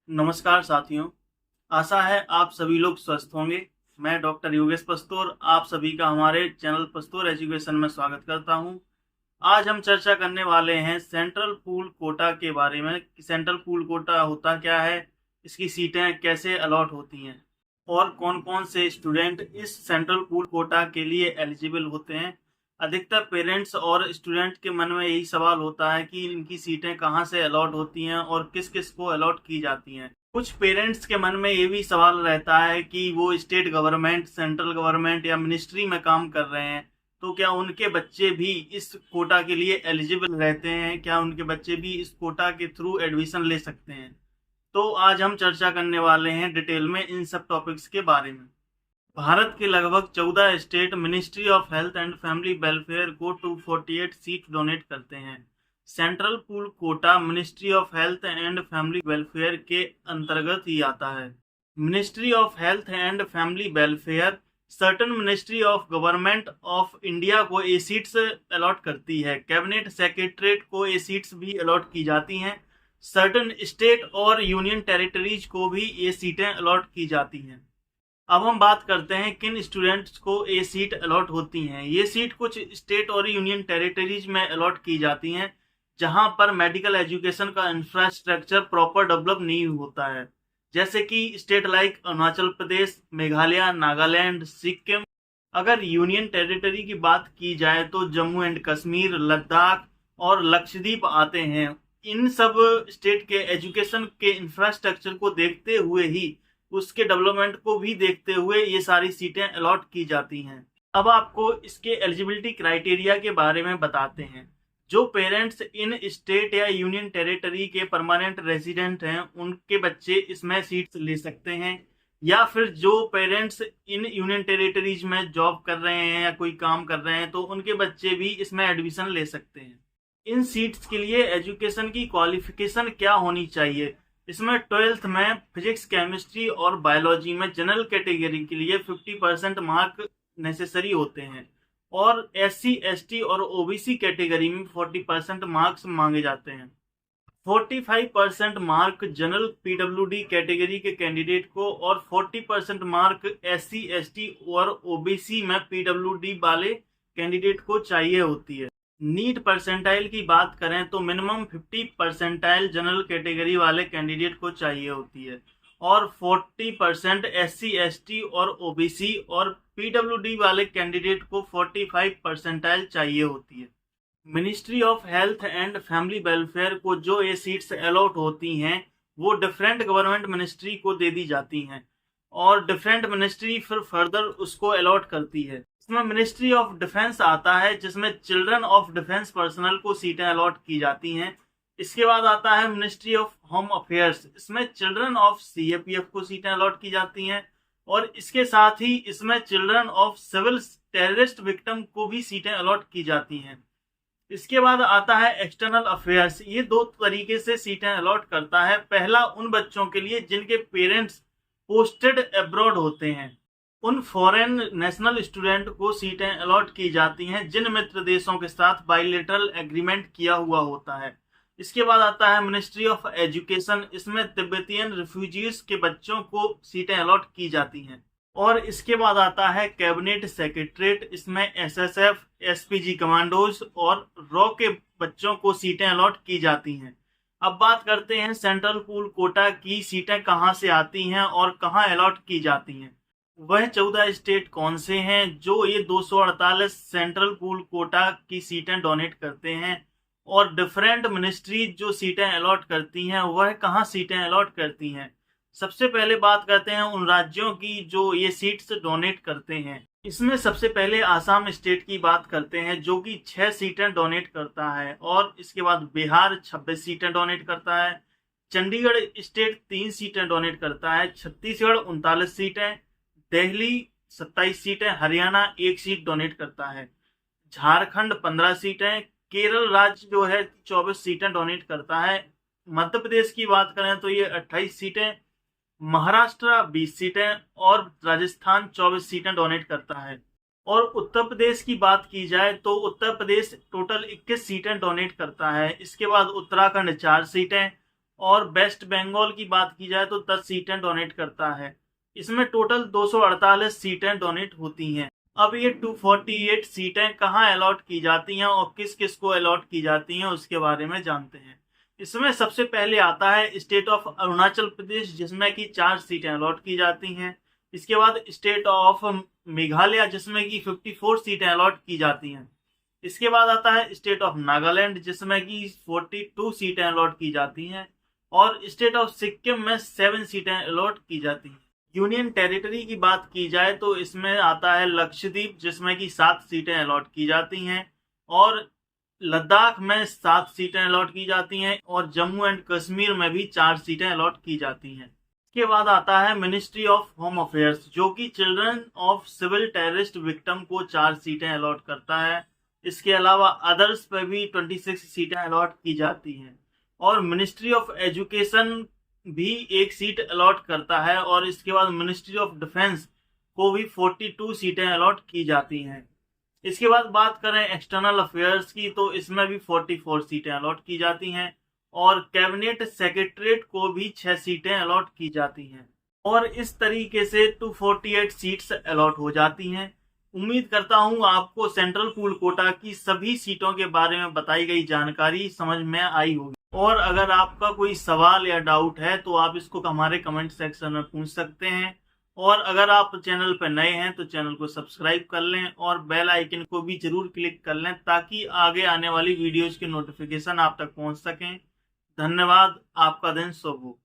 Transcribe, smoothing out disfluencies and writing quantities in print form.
नमस्कार साथियों। आशा है आप सभी लोग स्वस्थ होंगे। मैं डॉक्टर योगेश पस्तोर आप सभी का हमारे चैनल पस्तोर एजुकेशन में स्वागत करता हूं। आज हम चर्चा करने वाले हैं सेंट्रल पूल कोटा के बारे में कि सेंट्रल पूल कोटा होता क्या है, इसकी सीटें कैसे अलॉट होती हैं और कौन कौन से स्टूडेंट इस सेंट्रल पूल कोटा के लिए एलिजिबल होते हैं। अधिकतर पेरेंट्स और स्टूडेंट के मन में यही सवाल होता है कि इनकी सीटें कहां से अलॉट होती हैं और किस किस को अलॉट की जाती हैं। कुछ पेरेंट्स के मन में ये भी सवाल रहता है कि वो स्टेट गवर्नमेंट, सेंट्रल गवर्नमेंट या मिनिस्ट्री में काम कर रहे हैं, तो क्या उनके बच्चे भी इस कोटा के लिए एलिजिबल रहते हैं, क्या उनके बच्चे भी इस कोटा के थ्रू एडमिशन ले सकते हैं। तो आज हम चर्चा करने वाले हैं डिटेल में इन सब टॉपिक्स के बारे में। भारत के लगभग 14 state Ministry of Health and Family Welfare को 248 सीट डोनेट करते हैं। Central pool quota Ministry of Health and Family Welfare के अंतर्गत ही आता है। Ministry of Health and Family Welfare certain ministry of Government of India को ए सीट्स अलॉट करती है। कैबिनेट सेक्रेटरीट को ए सीट्स भी अलॉट की जाती हैं। सर्टन स्टेट और यूनियन टेरिटरीज को भी ये सीटें अलॉट की जाती हैं। अब हम बात करते हैं किन स्टूडेंट्स को ये सीट अलॉट होती हैं। ये सीट कुछ स्टेट और यूनियन टेरिटरीज में अलॉट की जाती हैं जहां पर मेडिकल एजुकेशन का इंफ्रास्ट्रक्चर प्रॉपर डेवलप नहीं होता है, जैसे कि स्टेट लाइक अरुणाचल प्रदेश, मेघालय, नागालैंड, सिक्किम। अगर यूनियन टेरिटरी की बात की जाए तो जम्मू एंड कश्मीर, लद्दाख और लक्षद्वीप आते हैं। इन सब स्टेट के एजुकेशन के इंफ्रास्ट्रक्चर को देखते हुए ही, उसके डेवलपमेंट को भी देखते हुए ये सारी सीटें अलॉट की जाती हैं। अब आपको इसके एलिजिबिलिटी क्राइटेरिया के बारे में बताते हैं। जो पेरेंट्स इन स्टेट या यूनियन टेरिटरी के परमानेंट रेजिडेंट हैं, उनके बच्चे इसमें सीट्स ले सकते हैं, या फिर जो पेरेंट्स इन यूनियन टेरिटरीज में जॉब कर रहे हैं या कोई काम कर रहे हैं तो उनके बच्चे भी इसमें एडमिशन ले सकते हैं। इन सीट्स के लिए एजुकेशन की क्वालिफिकेशन क्या होनी चाहिए? इसमें 12th में फिजिक्स, केमिस्ट्री और बायोलॉजी में जनरल कैटेगरी के लिए 50% मार्क नेसेसरी होते हैं और SC, ST और OBC कैटेगरी में 40% मार्क्स मांगे जाते हैं। 45% मार्क जनरल PWD कैटेगरी के कैंडिडेट को और 40% मार्क SC, ST और OBC में PWD वाले कैंडिडेट को चाहिए होती है। नीट परसेंटाइल की बात करें तो मिनिमम 50 परसेंटाइल जनरल कैटेगरी वाले कैंडिडेट को चाहिए होती है और 40% SC, ST और OBC और PWD वाले कैंडिडेट को 45 परसेंटाइल चाहिए होती है। Ministry of Health and Family Welfare को जो ये सीट्स अलॉट होती हैं वो डिफरेंट गवर्नमेंट मिनिस्ट्री को दे दी जाती हैं और डिफरेंट मिनिस्ट्री फिर फर्दर उसको अलॉट करती है। इसमें मिनिस्ट्री ऑफ डिफेंस आता है जिसमें चिल्ड्रन ऑफ डिफेंस पर्सनल को सीटें अलॉट की जाती हैं। इसके बाद आता है मिनिस्ट्री ऑफ होम अफेयर्स, इसमें चिल्ड्रन ऑफ CAPF को सीटें अलॉट की जाती हैं और इसके साथ ही इसमें children of civil terrorist victim को भी सीटें अलॉट की जाती हैं। इसके बाद आता है एक्सटर्नल अफेयर्स। ये दो तरीके से सीटें अलॉट करता है। पहला उन बच्चों के लिए जिनके पेरेंट्स पोस्टेड अब्रॉड होते हैं, उन फॉरेन नेशनल स्टूडेंट को सीटें अलॉट की जाती हैं जिन मित्र देशों के साथ बाइलेटरल एग्रीमेंट किया हुआ होता है। इसके बाद आता है मिनिस्ट्री ऑफ एजुकेशन, इसमें तिब्बतियन रिफ्यूजीज के बच्चों को सीटें अलॉट की जाती हैं। और इसके बाद आता है कैबिनेट सेक्रेटरीट, इसमें SSF, SPG कमांडोज और रॉ के बच्चों को सीटें अलॉट की जाती हैं। अब बात करते हैं सेंट्रल पूल कोटा की सीटें कहां से आती हैं और कहां अलॉट की जाती हैं। वह 14 स्टेट कौन से हैं जो ये 248 सेंट्रल पूल कोटा की सीटें डोनेट करते हैं और डिफरेंट मिनिस्ट्री जो सीटें अलॉट करती हैं वह कहां सीटें अलॉट करती हैं। सबसे पहले बात करते हैं उन राज्यों की जो ये सीट्स डोनेट करते हैं। इसमें सबसे पहले आसाम स्टेट की बात करते हैं जो कि 6 सीटें डोनेट करता है और इसके बाद बिहार 26 सीटें डोनेट करता है। चंडीगढ़ स्टेट 3 सीटें डोनेट करता है। छत्तीसगढ़ 39 सीटें, दिल्ली 27 सीटें, हरियाणा 1 सीट डोनेट करता है। झारखंड 15 सीटें, केरल राज्य जो है 24 सीटें डोनेट करता है। मध्य प्रदेश की बात करें तो ये 28 सीटें, महाराष्ट्र 20 सीटें और राजस्थान 24 सीटें डोनेट करता है। और उत्तर प्रदेश की बात की जाए तो उत्तर प्रदेश टोटल 21 सीटें डोनेट करता है। इसके बाद उत्तराखंड 4 सीटें, और वेस्ट बंगाल की बात की जाए तो 10 सीटें डोनेट करता है। इसमें टोटल 248 सीटें डोनेट होती हैं। अब ये 248 सीटें कहाँ अलॉट की जाती हैं और किस किस को अलॉट की जाती हैं उसके बारे में जानते हैं। इसमें सबसे पहले आता है स्टेट ऑफ अरुणाचल प्रदेश, जिसमें कि 4 सीटें अलॉट की जाती हैं। इसके बाद स्टेट ऑफ मेघालय, जिसमें कि 54 सीटें अलॉट की जाती हैं। इसके बाद आता है स्टेट ऑफ नागालैंड, जिसमें कि 42 सीटें अलॉट की जाती हैं। और स्टेट ऑफ सिक्किम में 7 सीटें अलॉट की जाती हैं। यूनियन टेरिटरी की बात की जाए तो इसमें आता है लक्षद्वीप, जिसमें कि 7 सीटें अलॉट की जाती हैं। और लद्दाख में 7 सीटें अलॉट की जाती हैं। और जम्मू एंड कश्मीर में भी 4 सीटें अलॉट की जाती हैं। इसके बाद आता है मिनिस्ट्री ऑफ होम अफेयर्स, जो कि children of civil terrorist victim को 4 सीटें अलॉट करता है। इसके अलावा अदर्स पे भी 26 सीटें अलॉट की जाती हैं। और मिनिस्ट्री ऑफ एजुकेशन भी 1 सीट अलॉट करता है। और इसके बाद मिनिस्ट्री ऑफ डिफेंस को भी 42 सीटें अलॉट की जाती हैं। इसके बाद बात करें एक्सटर्नल अफेयर्स की, तो इसमें भी 44 सीटें अलॉट की जाती हैं। और कैबिनेट सेक्रेटरीट को भी 6 सीटें अलॉट की जाती हैं। और इस तरीके से 248 सीट्स अलॉट हो जाती हैं। उम्मीद करता हूं आपको सेंट्रल पूल कोटा की सभी सीटों के बारे में बताई गई जानकारी समझ में आई होगी। और अगर आपका कोई सवाल या डाउट है तो आप इसको हमारे कमेंट सेक्शन में पूछ सकते हैं। और अगर आप चैनल पर नए हैं तो चैनल को सब्सक्राइब कर लें और बेल आइकन को भी जरूर क्लिक कर लें, ताकि आगे आने वाली वीडियोज की नोटिफिकेशन आप तक पहुंच सकें। धन्यवाद। आपका दिन शुभ हो।